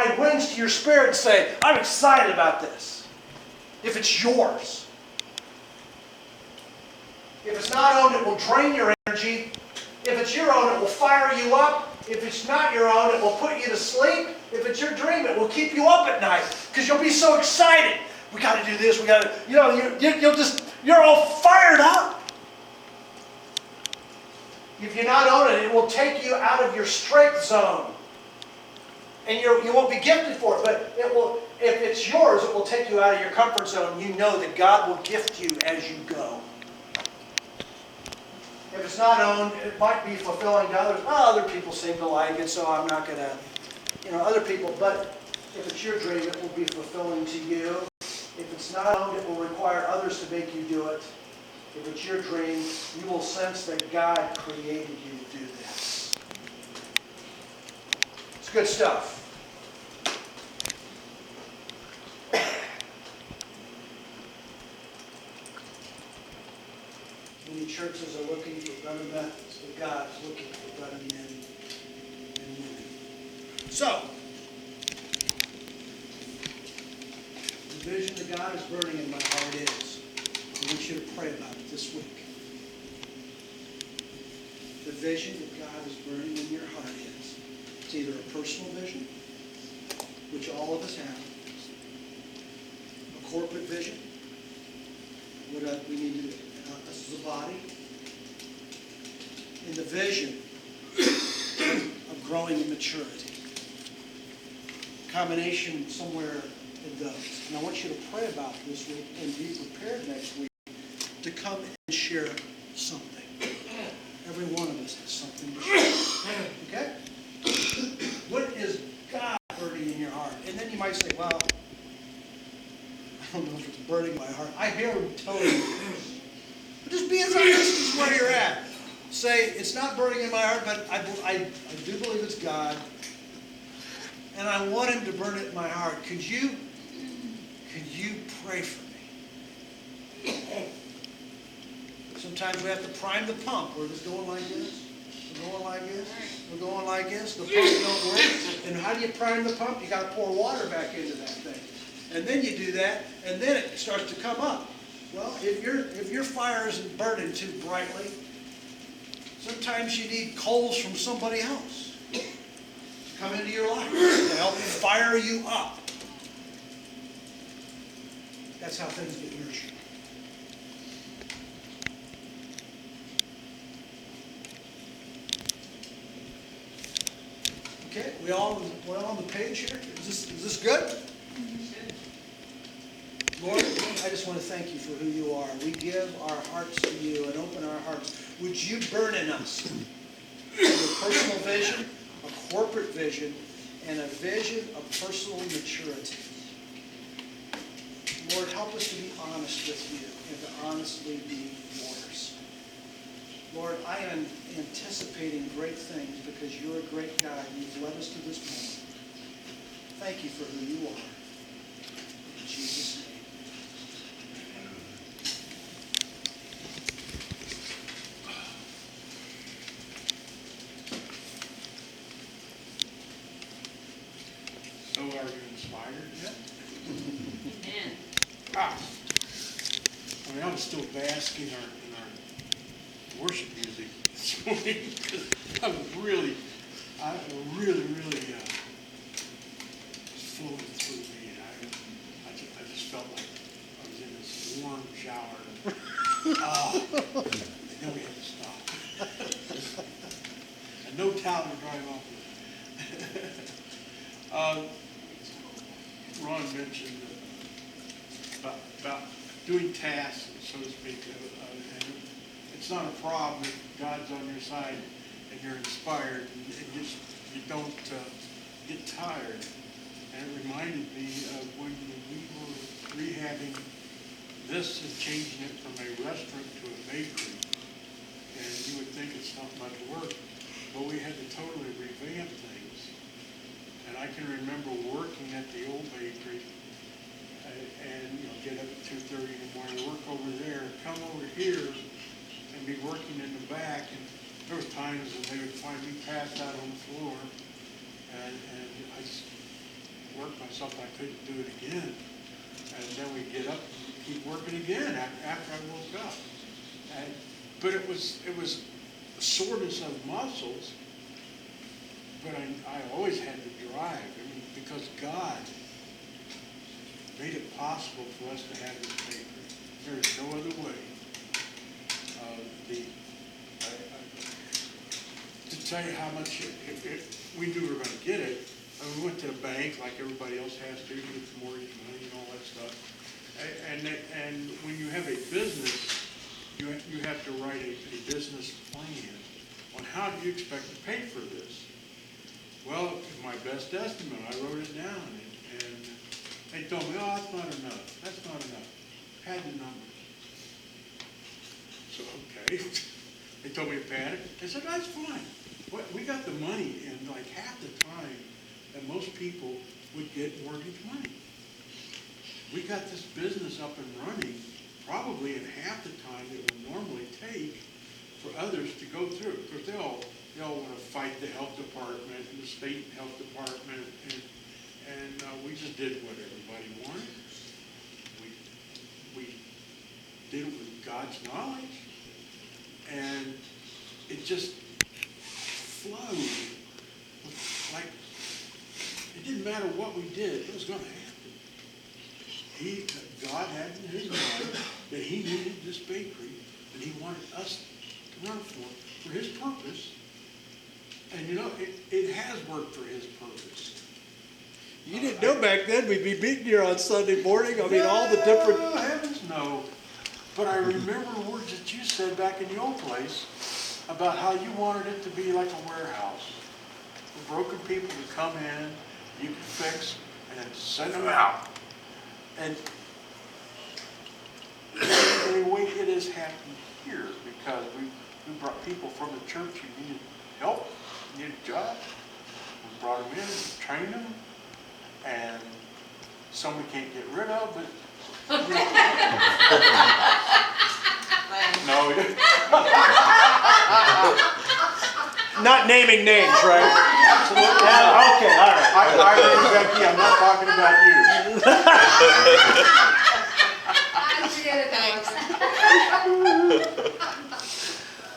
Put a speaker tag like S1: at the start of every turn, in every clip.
S1: provide wings to your spirit and say, I'm excited about this. If it's yours. If it's not owned, it will drain your energy. If it's your own, it will fire you up. If it's not your own, it will put you to sleep. If it's your dream, it will keep you up at night because you'll be so excited. We got to do this. We got to, you're all fired up. If you're not on it, it will take you out of your strength zone. And you won't be gifted for it, but it will. If it's yours, it will take you out of your comfort zone. You know that God will gift you as you go. If it's not owned, it might be fulfilling to others. Oh, other people seem to like it, so I'm not going to, other people. But if it's your dream, it will be fulfilling to you. If it's not owned, it will require others to make you do it. If it's your dream, you will sense that God created you to do this. It's good stuff. Many churches are looking for better methods, but God is looking for better men and women. So, the vision that God is burning in my heart is, I want you to pray about it this week. The vision that God is burning in your heart is, it's either a personal vision, which all of us have, a corporate vision, what we need to do. Us as a body, in the vision of growing in maturity. Combination somewhere in those. And I want you to pray about this week and be prepared next week to come and share something. Every one of us has something to share. Okay? What is God burning in your heart? And then you might say, well, I don't know if it's burning my heart. I hear him telling you. Just be as honest as where you're at. Say, it's not burning in my heart, but I do believe it's God. And I want him to burn it in my heart. Could you pray for me? Sometimes we have to prime the pump. We're just going like this. We're going like this. We're going like this. The pump don't work. And how do you prime the pump? You got to pour water back into that thing. And then you do that, and then it starts to come up. Well, if your fire isn't burning too brightly, sometimes you need coals from somebody else to come into your life to help fire you up. That's how things get nurtured. Okay, we all on the page here? Is this good? Lord, I just want to thank you for who you are. We give our hearts to you and open our hearts. Would you burn in us a personal vision, a corporate vision, and a vision of personal maturity? Lord, help us to be honest with you and to honestly be yours. Lord, I am anticipating great things because you're a great God. You've led us to this point. Thank you for who you are. In Jesus' name.
S2: So are you inspired yet?
S3: Amen.
S2: I mean, I'm still basking in our worship music this morning because I was really flowing through me. And I just felt like I was in this warm shower. And then we had to stop. And no towel to dry off with. Ron mentioned about doing tasks, so to speak, and it's not a problem if God's on your side and you're inspired and you don't get tired. And it reminded me of when we were rehabbing this and changing it from a restaurant to a bakery. And you would think it's not much work, but we had to totally revamp things. And I can remember working at the old bakery and get up at 2:30 in the morning, work over there, come over here and be working in the back. And there was times when they would find me passed out on the floor. And worked myself, I couldn't do it again. And then we get up and keep working again after I woke up. But it was soreness of muscles, but I always had the drive. I mean, because God made it possible for us to have this bakery. There is no other way. To tell you how much, if we knew we were going to get it, I mean, we went to the bank like everybody else has to, get the mortgage money and all that stuff. And when you have a business, you have to write a business plan on how do you expect to pay for this. Well, my best estimate, I wrote it down, and they told me, oh, that's not enough. That's not enough. Had the numbers. So, okay. They told me to pad it. I said, that's fine. We got the money in like half the time that most people would get mortgage money. We got this business up and running probably in half the time it would normally take for others to go through. Because they all want to fight the health department and the state health department, and we just did what everybody wanted. We did it with God's knowledge, and it just flowed. Like, it didn't matter what we did, it was going to happen. God had in his mind that he needed this bakery, and he wanted us to run for his purpose. And you know, it has worked for his purpose.
S4: You didn't know back then we'd be meeting here on Sunday morning. I mean, all the different...
S2: No, heavens no. But I remember words that you said back in the old place about how you wanted it to be like a warehouse. For broken people to come in, you could fix, and then send them out. And anyway, it has happened here because we brought people from the church who needed help, needed a job. We brought them in, trained them, and some we can't get rid of, but no.
S4: Not naming names, right?
S2: Absolutely.
S4: Yeah, okay, all right.
S2: I heard Becky, I'm not talking about you.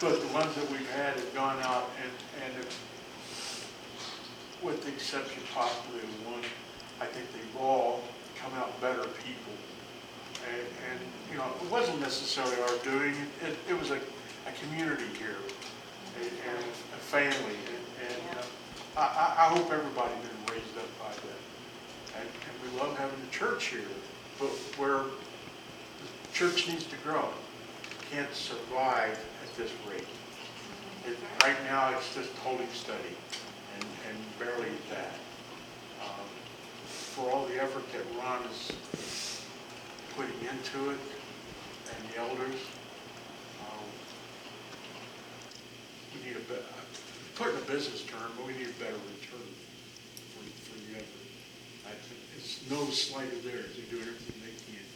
S2: But the ones that we've had have gone out and with the exception possibly of one, I think they've all come out better people. And you know, it wasn't necessarily our doing. It was a community here, and a family. And I hope everybody's been raised up by that. And we love having the church here, but where the church needs to grow, it can't survive at this rate. Right now, it's just holding steady, and barely that. For all the effort that Ron is putting into it, and the elders, we need put in a business term, but we need a better return for the effort. It's no slight of theirs. They're doing everything they can.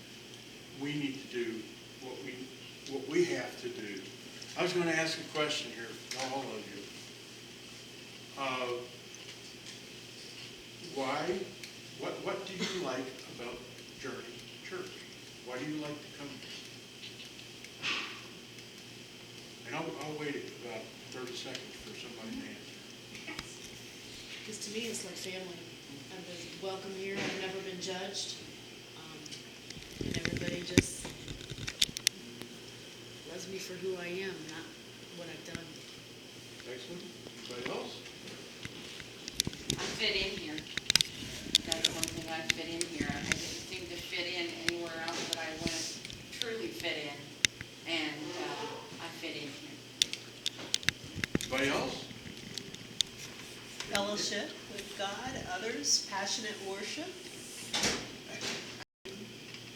S2: We need to do what we have to do. I was going to ask a question here for all of you. What do you like about Journey Church? Why do you like to come here? And I'll wait about 30 seconds for somebody to answer.
S5: Because to me, it's like family. I've been welcome here. I've never been judged. And everybody just loves me for who I am, not what I've done.
S2: Excellent. Anybody else?
S3: I fit in here. That's one thing, I fit in here. I didn't seem to fit in anywhere else that I wouldn't truly fit in. And I fit in here.
S2: Anybody else?
S6: Fellowship with God, others, passionate worship.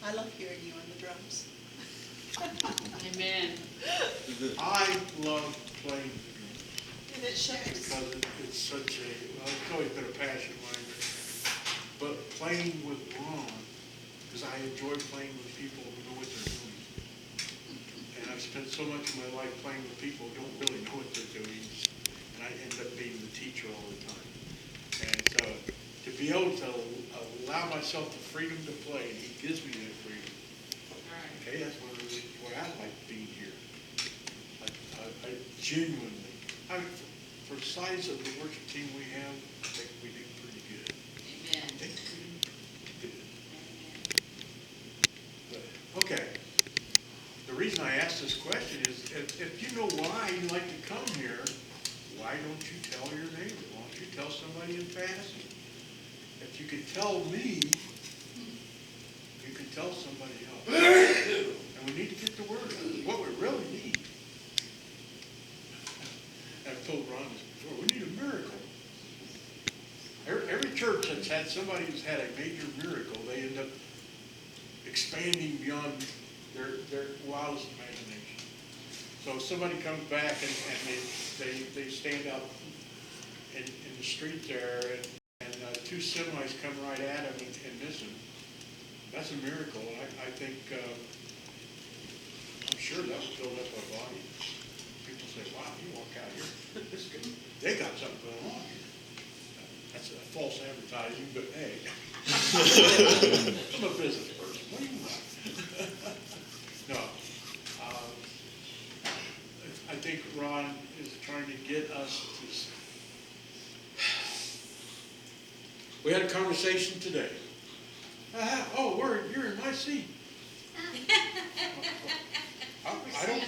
S6: I love hearing you on the drums.
S3: Amen.
S2: I love playing
S6: And it shows.
S2: because it's such a, well, it's always been a passion of mine, but playing with Ron, because I enjoy playing with people who know what they're doing. And I've spent so much of my life playing with people who don't really know what they're doing, and I end up being the teacher all the time. And so to be be able to allow myself the freedom to play, and he gives me that freedom.
S3: Right.
S2: Okay, that's one of the reasons why I like being here. I genuinely, for the size of the worship team we have, I think we do pretty good.
S3: Amen.
S2: I think we do pretty good.
S3: Amen.
S2: But, okay. The reason I ask this question is, if you know why you like to come here, why don't you tell your neighbor? Why don't you tell somebody in passing? If you could tell me, you can tell somebody else. And we need to get the word out. What we really need, I've told Ron this before, we need a miracle. Every church that's had somebody who's had a major miracle, they end up expanding beyond their wildest imagination. So if somebody comes back and they stand out in the street there and two semis come right at them and miss them, that's a miracle. I think, I'm sure that will build up our body. People say, wow, you walk out here, they got something going on here. That's a false advertising, but hey. I'm a business person. What do you want? No. I think Ron is trying to get us to. We had a conversation today. Oh, you're in my seat. I don't.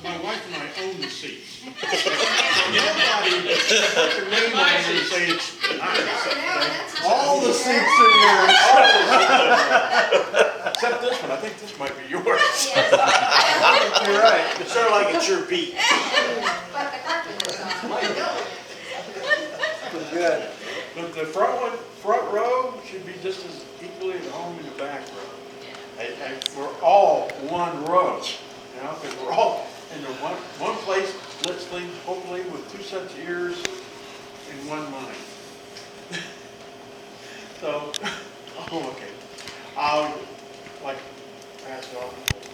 S2: My wife and I own the seat. Nobody put their name on it and say it's mine.
S4: All the seats are yours.
S2: Except this one, I think this might be yours.
S4: You're right.
S7: It sounded like it's your beat.
S8: But the carpet was on.
S4: Good.
S2: Look, the front row should be just as equally at home in the back row. And we're all one row, you know, because we're all in the one place listening, hopefully with two sets of ears and one mind. So, oh, okay.